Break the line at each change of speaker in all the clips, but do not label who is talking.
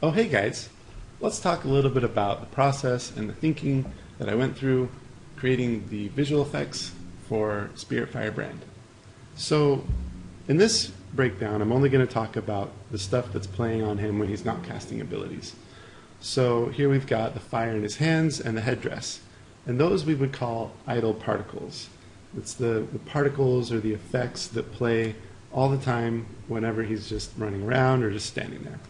Oh, hey guys, let's talk a little bit about the process and the thinking that I went through creating the visual effects for Spirit Firebrand. So in this breakdown, I'm only going to talk about the stuff that's playing on him when he's not casting abilities. So here we've got the fire in his hands and the headdress, and those we would call idle particles. It's the particles or the effects that play all the time whenever he's just running around or just standing there.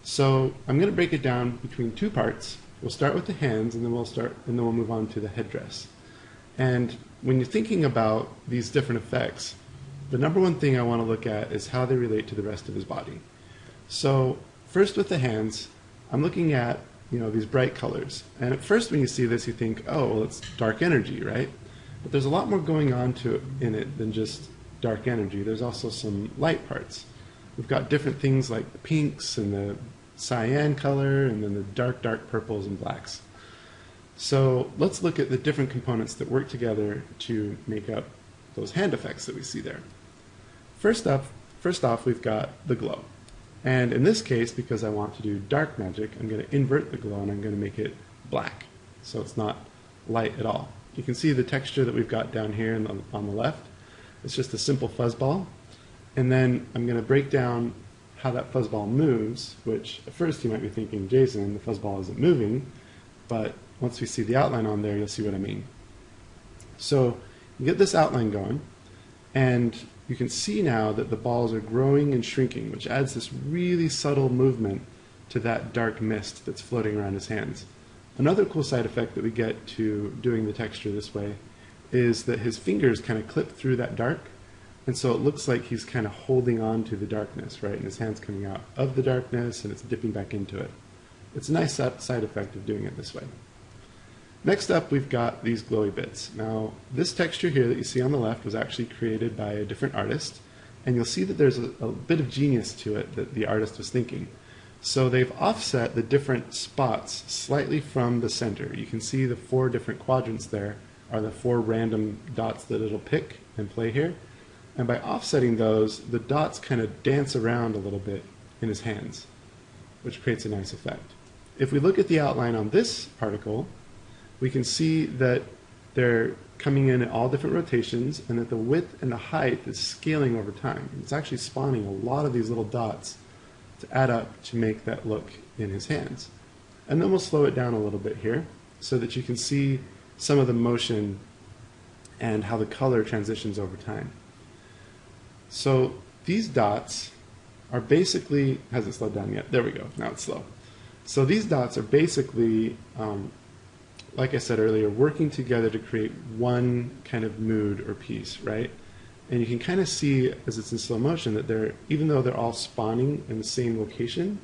So I'm going to break it down between two parts. We'll start with the hands, and then we'll move on to the headdress. And when you're thinking about these different effects, the number one thing I want to look at is how they relate to the rest of his body. So first with the hands, I'm looking at these bright colors. And at first when you see this, you think, oh, well, it's dark energy, right? But there's a lot more going on in it than just dark energy. There's also some light parts. We've got different things like the pinks and the cyan color, and then the dark purples and blacks. So let's look at the different components that work together to make up those hand effects that we see there. First off, we've got the glow. And in this case, because I want to do dark magic, I'm going to invert the glow and I'm going to make it black. So it's not light at all. You can see the texture that we've got down here on the left. It's just a simple fuzzball. And then I'm going to break down how that fuzzball moves, which at first you might be thinking, Jason, the fuzzball isn't moving, but once we see the outline on there, you'll see what I mean. So you get this outline going, and you can see now that the balls are growing and shrinking, which adds this really subtle movement to that dark mist that's floating around his hands. Another cool side effect that we get to doing the texture this way is that his fingers kind of clip through that dark, and so it looks like he's kind of holding on to the darkness, right? And his hand's coming out of the darkness and it's dipping back into it. It's a nice side effect of doing it this way. Next up, we've got these glowy bits. Now, this texture here that you see on the left was actually created by a different artist, and you'll see that there's a bit of genius to it that the artist was thinking. So they've offset the different spots slightly from the center. You can see the 4 different quadrants there are the 4 random dots that it'll pick and play here. And by offsetting those, the dots kind of dance around a little bit in his hands, which creates a nice effect. If we look at the outline on this particle, we can see that they're coming in at all different rotations, and that the width and the height is scaling over time. It's actually spawning a lot of these little dots to add up to make that look in his hands. And then we'll slow it down a little bit here so that you can see some of the motion and how the color transitions over time. So these dots are basically, hasn't slowed down yet, there we go, now it's slow. So these dots are basically, like I said earlier, working together to create one kind of mood or piece, right? And you can kind of see as it's in slow motion that even though they're all spawning in the same location,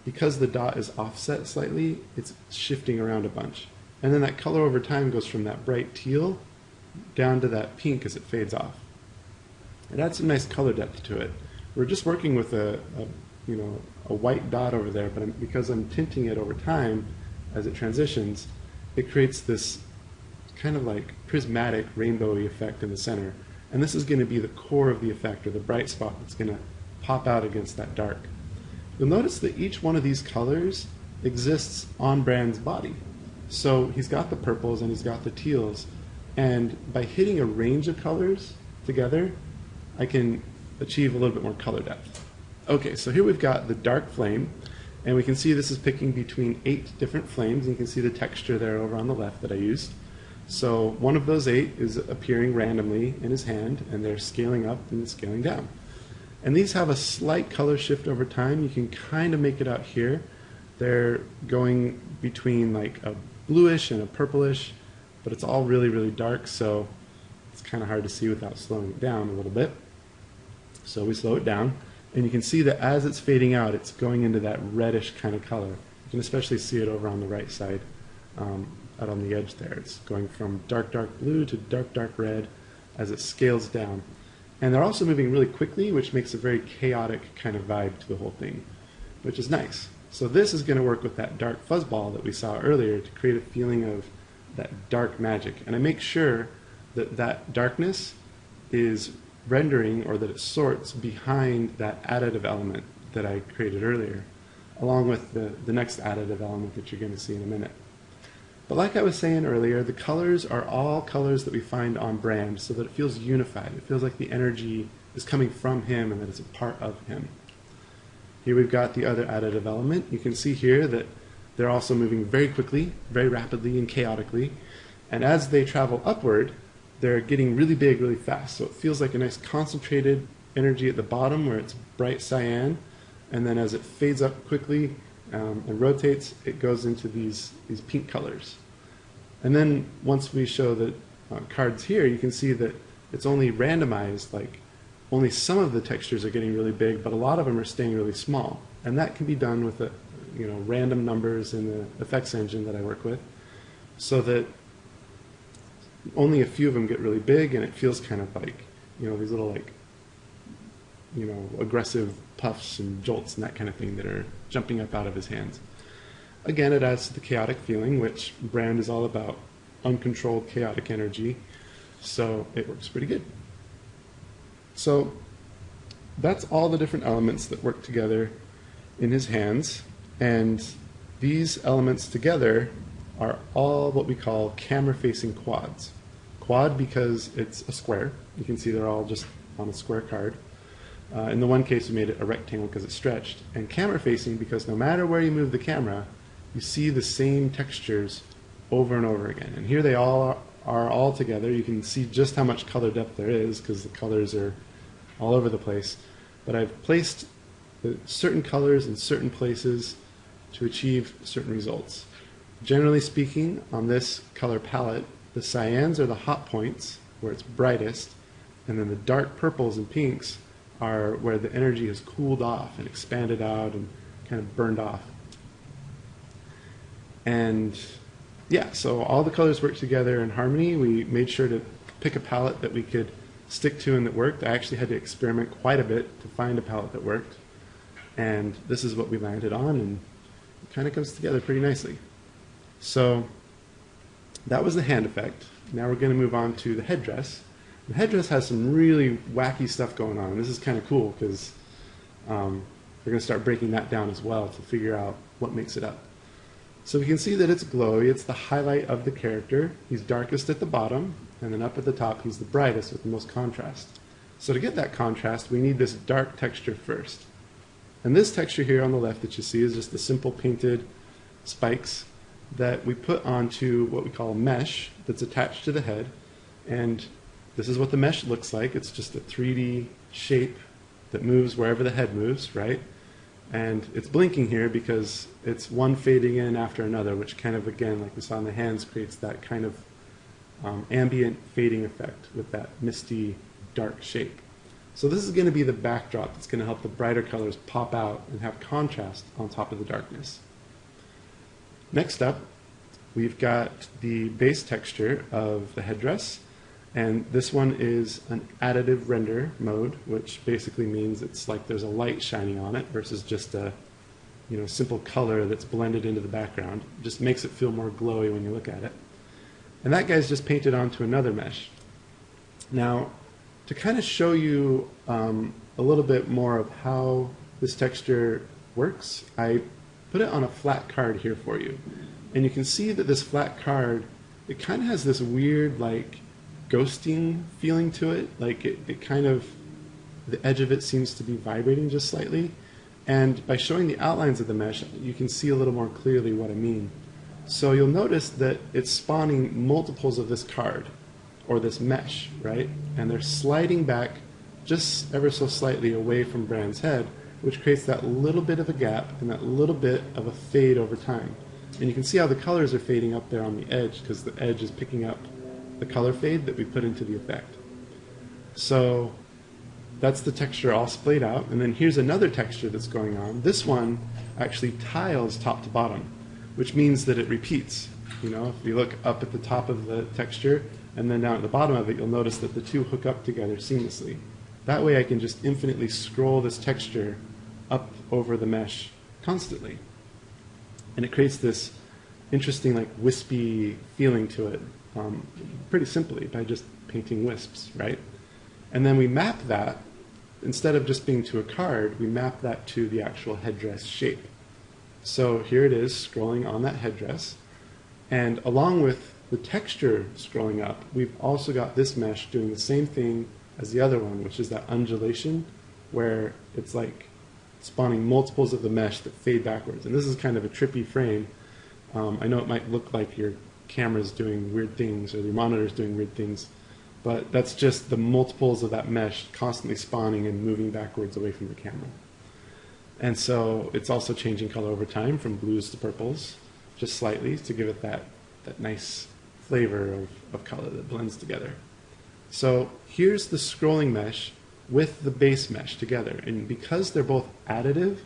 because the dot is offset slightly, it's shifting around a bunch. And then that color over time goes from that bright teal down to that pink as it fades off. It adds some nice color depth to it. We're just working with a white dot over there, but because I'm tinting it over time as it transitions, it creates this kind of like prismatic rainbowy effect in the center. And this is going to be the core of the effect, or the bright spot that's going to pop out against that dark. You'll notice that each one of these colors exists on Brand's body. So he's got the purples and he's got the teals, and by hitting a range of colors together, I can achieve a little bit more color depth. Okay, so here we've got the dark flame, and we can see this is picking between 8 different flames, and you can see the texture there over on the left that I used. So one of those 8 is appearing randomly in his hand, and they're scaling up and scaling down. And these have a slight color shift over time. You can kind of make it out here. They're going between like a bluish and a purplish, but it's all really, really dark, so it's kind of hard to see without slowing it down a little bit. So we slow it down, and you can see that as it's fading out, it's going into that reddish kind of color. You can especially see it over on the right side, out on the edge there. It's going from dark blue to dark red as it scales down. And they're also moving really quickly, which makes a very chaotic kind of vibe to the whole thing, which is nice. So this is going to work with that dark fuzzball that we saw earlier to create a feeling of that dark magic. And I make sure that that darkness is rendering, or that it sorts behind that additive element that I created earlier. along with the next additive element that you're going to see in a minute. But like I was saying earlier, the colors are all colors that we find on brand so that it feels unified. It feels like the energy is coming from him and that it's a part of him. Here we've got the other additive element. You can see here that they're also moving very quickly, very rapidly and chaotically. And as they travel upward, they're getting really big really fast. So it feels like a nice concentrated energy at the bottom where it's bright cyan. And then as it fades up quickly and rotates, it goes into these pink colors. And then once we show the cards here, you can see that it's only randomized, like only some of the textures are getting really big, but a lot of them are staying really small. And that can be done with random numbers in the effects engine that I work with, so that only a few of them get really big, and it feels kind of like, these little aggressive puffs and jolts and that kind of thing that are jumping up out of his hands. Again, it adds to the chaotic feeling, which brand is all about uncontrolled chaotic energy, so it works pretty good. So that's all the different elements that work together in his hands, and these elements together are all what we call camera-facing quads. Quad because it's a square. You can see they're all just on a square card. In the one case, we made it a rectangle because it's stretched. And camera-facing because no matter where you move the camera, you see the same textures over and over again. And here they all are all together. You can see just how much color depth there is because the colors are all over the place. But I've placed certain colors in certain places to achieve certain results. Generally speaking, on this color palette, the cyans are the hot points where it's brightest, and then the dark purples and pinks are where the energy has cooled off and expanded out and kind of burned off. And yeah, so all the colors work together in harmony. We made sure to pick a palette that we could stick to and that worked. I actually had to experiment quite a bit to find a palette that worked. And this is what we landed on, and it kind of comes together pretty nicely. So that was the hand effect. Now we're going to move on to the headdress. The headdress has some really wacky stuff going on, and this is kind of cool because we're going to start breaking that down as well to figure out what makes it up. So we can see that it's glowy. It's the highlight of the character. He's darkest at the bottom, and then up at the top he's the brightest with the most contrast. So to get that contrast, we need this dark texture first. And this texture here on the left that you see is just the simple painted spikes that we put onto what we call a mesh that's attached to the head. And this is what the mesh looks like. It's just a 3D shape that moves wherever the head moves, right? And it's blinking here because it's one fading in after another, which kind of, again, like we saw in the hands, creates that kind of ambient fading effect with that misty, dark shape. So this is going to be the backdrop that's going to help the brighter colors pop out and have contrast on top of the darkness. Next up, we've got the base texture of the headdress. And this one is an additive render mode, which basically means it's like there's a light shining on it versus just a simple color that's blended into the background. It just makes it feel more glowy when you look at it. And that guy's just painted onto another mesh. Now, to kind of show you a little bit more of how this texture works, I put it on a flat card here for you. And you can see that this flat card, it kind of has this weird like ghosting feeling to it. Like it kind of, the edge of it seems to be vibrating just slightly. And by showing the outlines of the mesh, you can see a little more clearly what I mean. So you'll notice that it's spawning multiples of this card, or this mesh, right? And they're sliding back just ever so slightly away from Brand's head, which creates that little bit of a gap and that little bit of a fade over time. And you can see how the colors are fading up there on the edge because the edge is picking up the color fade that we put into the effect. So that's the texture all splayed out. And then here's another texture that's going on. This one actually tiles top to bottom, which means that it repeats. If you look up at the top of the texture and then down at the bottom of it, you'll notice that the two hook up together seamlessly. That way I can just infinitely scroll this texture up over the mesh constantly. And it creates this interesting like wispy feeling to it pretty simply by just painting wisps, right? And then we map that, instead of just being to a card, we map that to the actual headdress shape. So here it is scrolling on that headdress. And along with the texture scrolling up, we've also got this mesh doing the same thing as the other one, which is that undulation, where it's like spawning multiples of the mesh that fade backwards. And this is kind of a trippy frame. I know it might look like your camera's doing weird things or your monitor's doing weird things, but that's just the multiples of that mesh constantly spawning and moving backwards away from the camera. And so it's also changing color over time from blues to purples, just slightly, to give it that nice flavor of color that blends together. So here's the scrolling mesh with the base mesh together. And because they're both additive,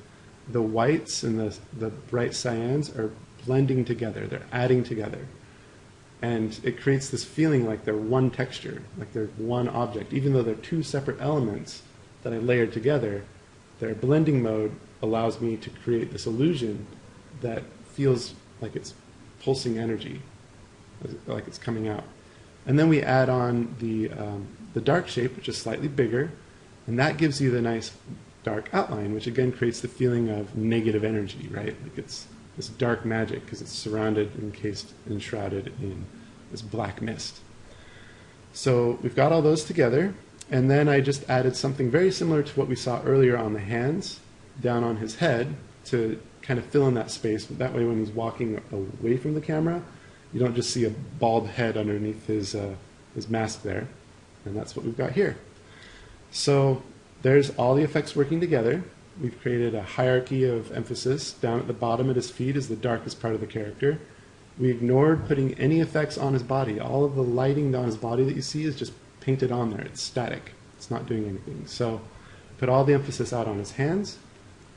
the whites and the bright cyans are blending together. They're adding together. And it creates this feeling like they're one texture, like they're one object. Even though they're two separate elements that I layered together, their blending mode allows me to create this illusion that feels like it's pulsing energy, like it's coming out. And then we add on the dark shape, which is slightly bigger, and that gives you the nice dark outline, which again creates the feeling of negative energy, right? Like it's this dark magic because it's surrounded, encased, and shrouded in this black mist. So we've got all those together, and then I just added something very similar to what we saw earlier on the hands, down on his head, to kind of fill in that space. That way when he's walking away from the camera, you don't just see a bald head underneath his mask there. And that's what we've got here. So there's all the effects working together. We've created a hierarchy of emphasis. Down at the bottom at his feet is the darkest part of the character. We ignored putting any effects on his body. All of the lighting on his body that you see is just painted on there. It's static. It's not doing anything. So put all the emphasis out on his hands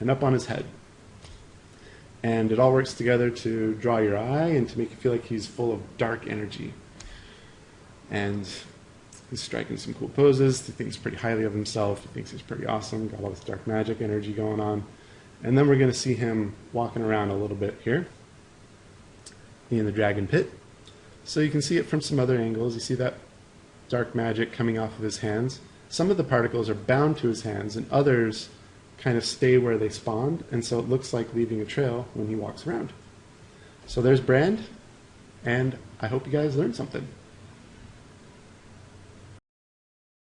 and up on his head. And it all works together to draw your eye and to make you feel like he's full of dark energy. And he's striking some cool poses. He thinks pretty highly of himself. He thinks he's pretty awesome. Got all this dark magic energy going on. And then we're going to see him walking around a little bit here in the dragon pit. So you can see it from some other angles. You see that dark magic coming off of his hands. Some of the particles are bound to his hands, and others kind of stay where they spawned, and so it looks like leaving a trail when he walks around. So there's Brand, and I hope you guys learned something.